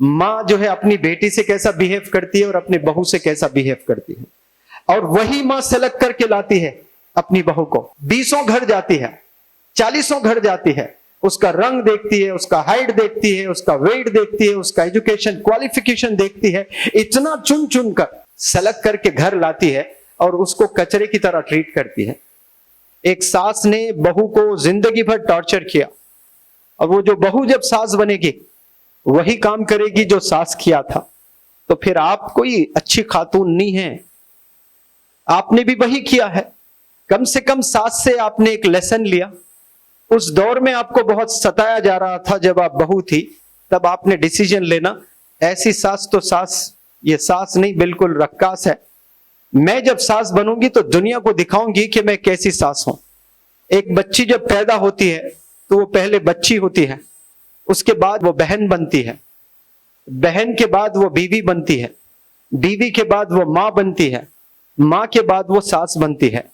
माँ जो है अपनी बेटी से कैसा बिहेव करती है और अपनी बहू से कैसा बिहेव करती है, और वही माँ सेलेक्ट करके लाती है अपनी बहू को। 20 घर जाती है, 40 घर जाती है, उसका रंग देखती है, उसका हाइट देखती है, उसका वेट देखती है, उसका एजुकेशन क्वालिफिकेशन देखती है, इतना चुन चुन कर सेलेक्ट करके घर लाती है और उसको कचरे की तरह ट्रीट करती है। एक सास ने बहू को जिंदगी भर टॉर्चर किया, और वो जो बहू जब सास बनेगी वही काम करेगी जो सास किया था, तो फिर आप कोई अच्छी खातून नहीं है। आपने भी वही किया है। कम से कम सास से आपने एक लेसन लिया। उस दौर में आपको बहुत सताया जा रहा था जब आप बहू थी, तब आपने डिसीजन लेना, ऐसी सास तो सास, ये सास नहीं बिल्कुल रक्कास है। मैं जब सास बनूंगी तो दुनिया को दिखाऊंगी कि मैं कैसी सास हूं। एक बच्ची जब पैदा होती है तो वो पहले बच्ची होती है, उसके बाद वो बहन बनती है, बहन के बाद वो बीवी बनती है, बीवी के बाद वो माँ बनती है, माँ के बाद वो सास बनती है।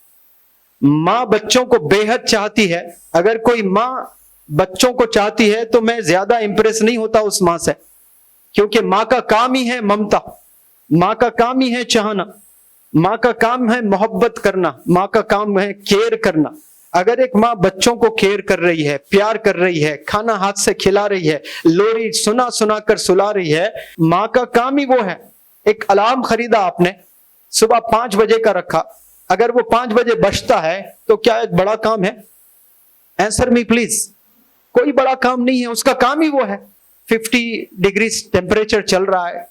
माँ बच्चों को बेहद चाहती है। अगर कोई माँ बच्चों को चाहती है तो मैं ज्यादा इंप्रेस नहीं होता उस माँ से, क्योंकि माँ का काम ही है ममता, माँ का काम ही है चाहना, माँ का काम है मोहब्बत करना, माँ का काम है केयर करना। अगर एक माँ बच्चों को केयर कर रही है, प्यार कर रही है, खाना हाथ से खिला रही है, लोरी सुना सुना कर सुला रही है, माँ का काम ही वो है। एक अलार्म खरीदा आपने, सुबह 5 बजे का रखा, अगर वो 5 बजे बजता है तो क्या एक बड़ा काम है? Answer me please. कोई बड़ा काम नहीं है, उसका काम ही वो है। 50 डिग्री टेम्परेचर चल रहा है,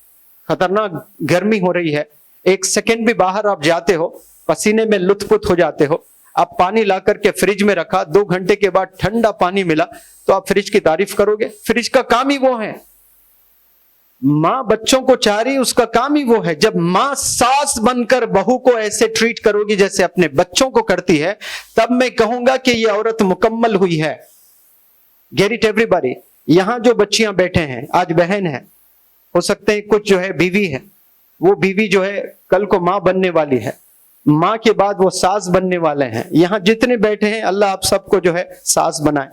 खतरनाक गर्मी हो रही है, 1 सेकेंड भी बाहर आप जाते हो पसीने में लुत्फुत हो जाते हो। आप पानी ला करके फ्रिज में रखा, 2 घंटे के बाद ठंडा पानी मिला तो आप फ्रिज की तारीफ करोगे? फ्रिज का काम ही वो है। माँ बच्चों को चाह रही, उसका काम ही वो है। जब माँ सास बनकर बहू को ऐसे ट्रीट करोगी जैसे अपने बच्चों को करती है, तब मैं कहूंगा कि ये औरत मुकम्मल हुई है। Get it everybody. यहां जो बच्चियां बैठे हैं, आज बहन है, हो सकते हैं कुछ जो है बीवी है, वो बीवी जो है कल को माँ बनने वाली है, माँ के बाद वो सास बनने वाले हैं। यहां जितने बैठे हैं अल्लाह आप सबको जो है सास बनाए।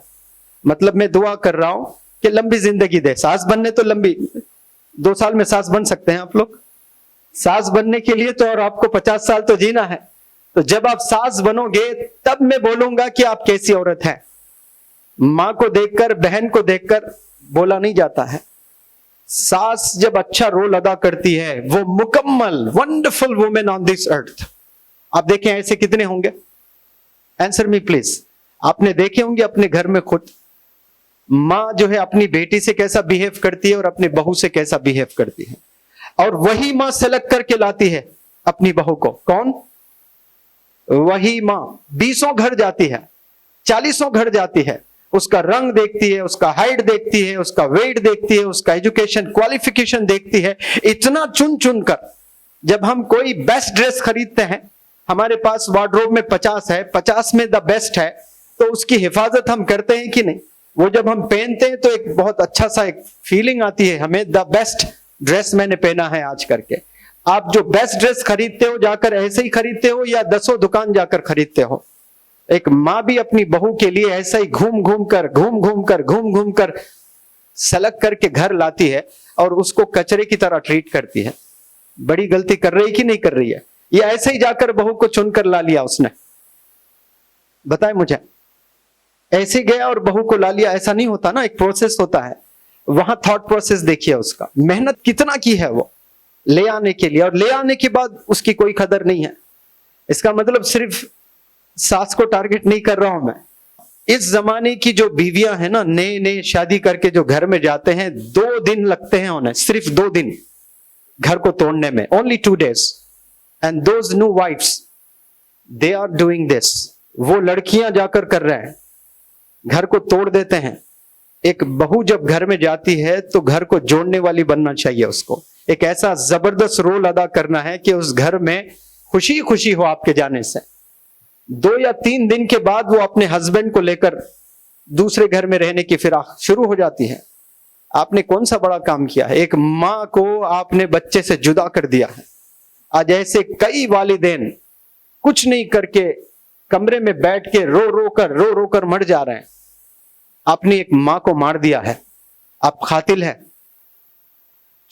मतलब मैं दुआ कर रहा हूं कि लंबी जिंदगी दे। सास बनने तो लंबी, 2 साल में सास बन सकते हैं आप लोग। सास बनने के लिए तो और आपको 50 साल तो जीना है। तो जब आप सास बनोगे तब मैं बोलूंगा कि आप कैसी औरत है। माँ को देखकर, बहन को देखकर बोला नहीं जाता है। सास जब अच्छा रोल अदा करती है, वो मुकम्मल wonderful women on this earth. आप देखें ऐसे कितने होंगे? Answer me please. आपने देखे होंगे अपने घर में खुद। माँ जो है अपनी बेटी से कैसा बिहेव करती है और अपनी बहू से कैसा बिहेव करती है, और वही माँ सेलेक्ट करके लाती है अपनी बहू को। कौन? वही माँ 20 घर जाती है, 40 घर जाती है, उसका रंग देखती है, उसका हाइट देखती है, उसका वेट देखती है, उसका एजुकेशन क्वालिफिकेशन देखती है, इतना चुन चुन कर। जब हम कोई बेस्ट ड्रेस खरीदते हैं, हमारे पास वार्डरोब में 50 है, 50 में द बेस्ट है, तो उसकी हिफाजत हम करते हैं कि नहीं? वो जब हम पहनते हैं तो एक बहुत अच्छा सा एक फीलिंग आती है हमें, द बेस्ट ड्रेस मैंने पहना है आज करके। आप जो बेस्ट ड्रेस खरीदते हो जाकर ऐसे ही खरीदते हो या 10 दुकान जाकर खरीदते हो? एक माँ भी अपनी बहू के लिए ऐसा ही घूम घूम कर सेलेक्ट करके घर लाती है और उसको कचरे की तरह ट्रीट करती है। बड़ी गलती कर रही कि नहीं कर रही है? या ऐसे ही जाकर बहू को चुनकर ला लिया उसने? बताए मुझे। ऐसे गया और बहू को ला लिया, ऐसा नहीं होता ना, एक प्रोसेस होता है। वहां थॉट प्रोसेस देखिए, उसका मेहनत कितना की है वो ले आने के लिए, और ले आने के बाद उसकी कोई कदर नहीं है। इसका मतलब सिर्फ सास को टारगेट नहीं कर रहा हूं मैं। इस जमाने की जो बीवियां हैं ना, नए नए शादी करके जो घर में जाते हैं, 2 दिन लगते हैं उन्हें, सिर्फ 2 दिन घर को तोड़ने में, only 2 days। And those new wives they are doing this. वो लड़कियां जाकर कर रहे हैं, घर को तोड़ देते हैं। एक बहू जब घर में जाती है तो घर को जोड़ने वाली बनना चाहिए उसको। एक ऐसा जबरदस्त रोल अदा करना है कि उस घर में खुशी खुशी हो आपके जाने से। 2 या 3 दिन के बाद वो अपने हस्बैंड को लेकर दूसरे घर में रहने की फिराक शुरू हो जाती है। आपने कौन सा बड़ा काम किया है? एक माँ को आपने बच्चे से जुदा कर दिया है। आज ऐसे कई वालिदैन कुछ नहीं करके कमरे में बैठ के रो रो कर मर जा रहे हैं। आपने एक माँ को मार दिया है, आप कातिल है।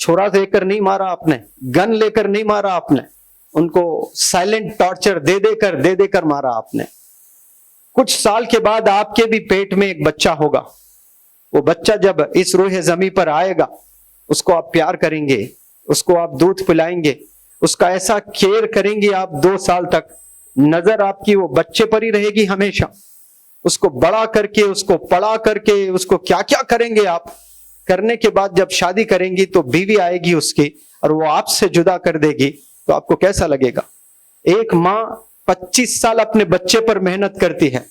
छोरा लेकर नहीं मारा आपने, गन लेकर नहीं मारा आपने, उनको साइलेंट टॉर्चर दे देकर मारा आपने। कुछ साल के बाद आपके भी पेट में एक बच्चा होगा। वो बच्चा जब इस रूह ज़मीं पर आएगा, उसको आप प्यार करेंगे, उसको आप दूध पिलाएंगे, उसका ऐसा केयर करेंगे आप 2 साल तक, नजर आपकी वो बच्चे पर ही रहेगी हमेशा। उसको बड़ा करके, उसको पढ़ा करके, उसको क्या क्या करेंगे आप। करने के बाद जब शादी करेंगी तो बीवी आएगी उसकी और वो आपसे जुदा कर देगी, तो आपको कैसा लगेगा। एक माँ 25 साल अपने बच्चे पर मेहनत करती है।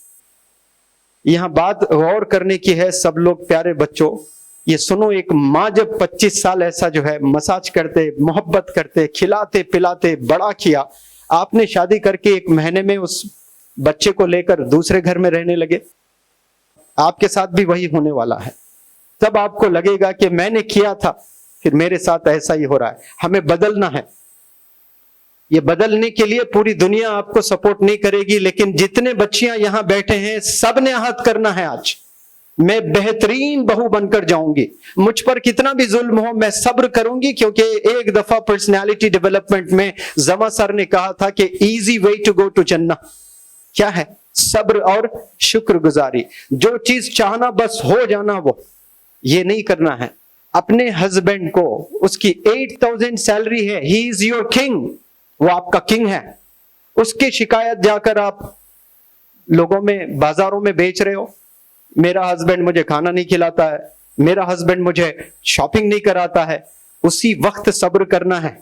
यहां बात गौर करने की है सब लोग प्यारे बच्चों, ये सुनो, एक माँ जब 25 साल ऐसा जो है मसाज करते, मोहब्बत करते, खिलाते पिलाते बड़ा किया, आपने शादी करके 1 महीने में उस बच्चे को लेकर दूसरे घर में रहने लगे, आपके साथ भी वही होने वाला है। तब आपको लगेगा कि मैंने किया था, फिर मेरे साथ ऐसा ही हो रहा है, हमें बदलना है। ये बदलने के लिए पूरी दुनिया आपको सपोर्ट नहीं करेगी, लेकिन जितने बच्चियां यहां बैठे हैं सब ने अहद करना है आज, मैं बेहतरीन बहू बनकर जाऊंगी। मुझ पर कितना भी जुल्म हो मैं सब्र करूंगी, क्योंकि एक दफा पर्सनालिटी डेवलपमेंट में जमा सर ने कहा था कि easy way to go to जन्नत क्या है, सब्र और शुक्रगुजारी। जो चीज चाहना बस हो जाना, वो ये नहीं करना है। अपने हस्बैंड को, उसकी 8000 सैलरी है, ही इज योर किंग, वो आपका किंग है, उसकी शिकायत जाकर आप लोगों में, बाजारों में बेच रहे हो, मेरा हस्बैंड मुझे खाना नहीं खिलाता है, मेरा हस्बैंड मुझे शॉपिंग नहीं कराता है, उसी वक्त सब्र करना है।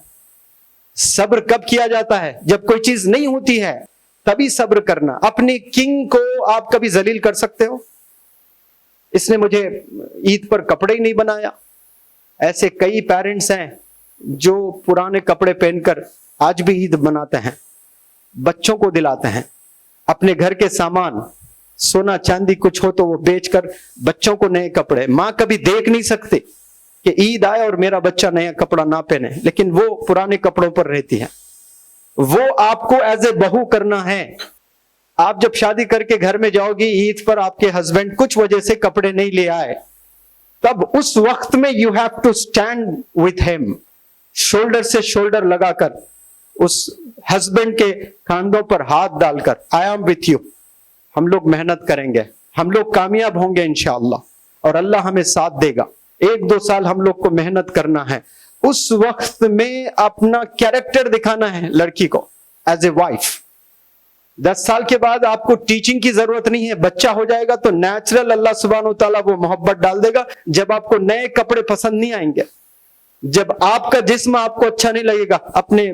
सब्र कब किया जाता है? जब कोई चीज नहीं होती है, तभी सब्र करना। अपने किंग को आप कभी जलील कर सकते हो? इसने मुझे ईद पर कपड़े ही नहीं बनाया। ऐसे कई पेरेंट्स हैं जो पुराने कपड़े पहनकर आज भी ईद मनाते हैं, बच्चों को दिलाते हैं। अपने घर के सामान, सोना चांदी कुछ हो तो वो बेचकर बच्चों को नए कपड़े। माँ कभी देख नहीं सकती कि ईद आए और मेरा बच्चा नया कपड़ा ना पहने, लेकिन वो पुराने कपड़ों पर रहती है। वो आपको एज ए बहू करना है। आप जब शादी करके घर में जाओगी, ईद पर आपके हस्बैंड कुछ वजह से कपड़े नहीं ले आए, तब उस वक्त में you have to stand with him, shoulder से शोल्डर लगाकर, उस हस्बैंड के कंधों पर हाथ डालकर, आई एम विथ यू, हम लोग मेहनत करेंगे, हम लोग कामयाब होंगे इंशाअल्लाह और अल्लाह हमें साथ देगा। 1-2 साल हम लोग को मेहनत करना है। उस वक्त में अपना कैरेक्टर दिखाना है लड़की को एज ए वाइफ। 10 साल के बाद आपको टीचिंग की जरूरत नहीं है, बच्चा हो जाएगा तो नेचुरल अल्लाह सुब्हानहू तआला वो मोहब्बत डाल देगा। जब आपको नए कपड़े पसंद नहीं आएंगे, जब आपका जिस्म आपको अच्छा नहीं लगेगा, अपने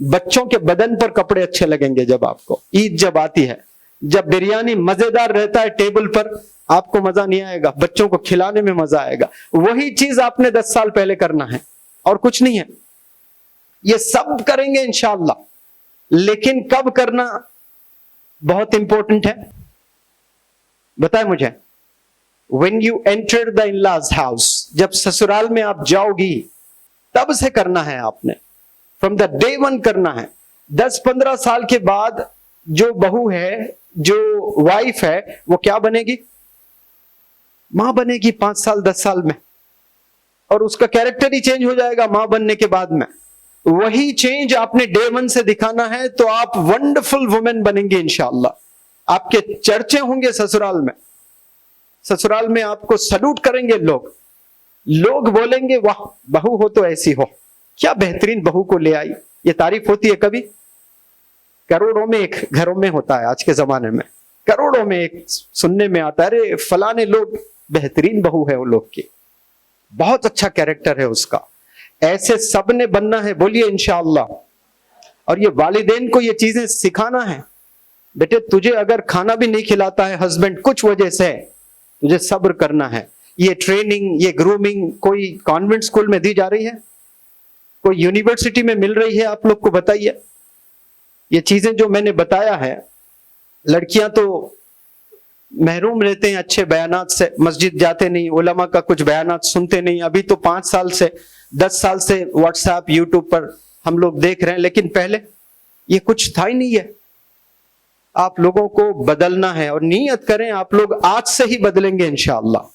बच्चों के बदन पर कपड़े अच्छे लगेंगे। जब आपको ईद जब आती है, जब बिरयानी मजेदार रहता है टेबल पर, आपको मजा नहीं आएगा, बच्चों को खिलाने में मजा आएगा। वही चीज आपने 10 साल पहले करना है और कुछ नहीं है। ये सब करेंगे इंशाअल्लाह, लेकिन कब करना बहुत इंपॉर्टेंट है, बताए मुझे। When you enter the in-laws house, जब ससुराल में आप जाओगी तब से करना है आपने, फ्रॉम द डे 1 करना है। 10-15 साल के बाद जो बहू है, जो वाइफ है, वो क्या बनेगी? मां बनेगी 5 साल 10 साल में, और उसका कैरेक्टर ही चेंज हो जाएगा मां बनने के बाद में। वही चेंज आपने डे 1 से दिखाना है, तो आप वंडरफुल वुमेन बनेंगे इंशाअल्लाह। आपके चर्चे होंगे ससुराल में, ससुराल में आपको सल्यूट करेंगे लोग। लोग बोलेंगे वाह बहू हो तो ऐसी हो, क्या बेहतरीन बहू को ले आई। ये तारीफ होती है कभी? करोड़ों में एक घरों में होता है आज के जमाने में, करोड़ों में एक सुनने में आता है, अरे फलाने लोग बेहतरीन बहू है वो लोग की, बहुत अच्छा कैरेक्टर है उसका। ऐसे सबने बनना है, बोलिए इंशाअल्लाह। और ये वालिदैन को ये चीजें सिखाना है, बेटे तुझे अगर खाना भी नहीं खिलाता है हस्बैंड कुछ वजह से, तुझे सब्र करना है। ये ट्रेनिंग, ये ग्रूमिंग कोई कॉन्वेंट स्कूल में दी जा रही है, कोई यूनिवर्सिटी में मिल रही है? आप लोग को बताइए। ये चीजें जो मैंने बताया है, लड़कियां तो महरूम रहते हैं अच्छे बयानात से, मस्जिद जाते नहीं, उलमा का कुछ बयानात सुनते नहीं। अभी तो 5 साल से 10 साल से व्हाट्सएप यूट्यूब पर हम लोग देख रहे हैं, लेकिन पहले ये कुछ था ही नहीं है। आप लोगों को बदलना है और नियत करें, आप लोग आज से ही बदलेंगे इंशाअल्लाह।